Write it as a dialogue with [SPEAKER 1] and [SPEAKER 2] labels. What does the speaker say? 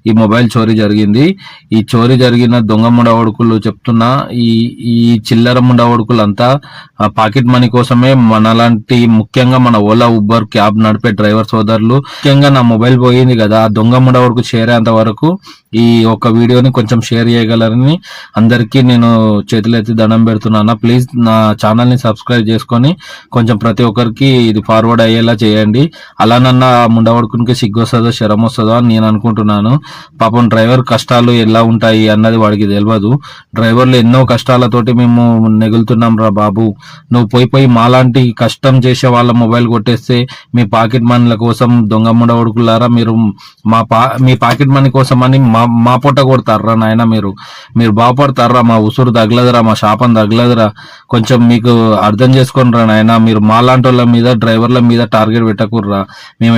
[SPEAKER 1] ఈ మొబైల్ చోరీ జరిగింది. ఈ చోరీ జరిగిన దొంగ ముండవడుకులు చెప్తున్నా, ఈ ఈ చిల్లర ముండవడుకులంతా పాకెట్ మనీ కోసమే మనలాంటి, ముఖ్యంగా మన ఓలా, ఉబర్, క్యాబ్ నడిపే డ్రైవర్ సోదరులు, ముఖ్యంగా నా మొబైల్ పోయింది కదా, ఆ దొంగ ముండవడుకు చేరేంత వరకు ఈ ఒక వీడియోని కొంచెం షేర్ చేయగలరని అందరికీ నేను చేతులెత్తి దండం పెడుతున్నాను. ప్లీజ్ నా ఛానల్ని సబ్స్క్రైబ్ చేసుకొని కొంచెం ప్రతి ఒక్కరికి ఇది ఫార్వర్డ్ అయ్యేలా చేయండి. అలానన్నా ముండవడుకునికి సిగ్గు వస్తుందో శరం వస్తుందో అని నేను అనుకుంటున్నాను. పాపం డ్రైవర్ కష్టాలు ఎలా ఉంటాయి అన్నది వాడికి తెలియదు. డ్రైవర్లు ఎన్నో కష్టాలతోటి మేము నెగులుతున్నాం రా బాబు. నువ్వు పోయి మాలాంటి కష్టం చేసే వాళ్ళ మొబైల్ కొట్టేస్తే మీ పాకెట్ మనీల కోసం దొంగ ముండవడుకులారా, మీరు మీ పాకెట్ మనీ కోసం అని మా పొట్ట కొడతారా నాయన. మీరు బాగుపడతారా? మా ఉసురు తగలదురా, మా శాపం తగలదురా. కొంచెం మీకు అర్థం చేసుకొని రా నాయన. మీరు మాలాంటి వాళ్ళ మీద, డ్రైవర్ల మీద టార్గెట్ పెట్టకుర్రా. మేము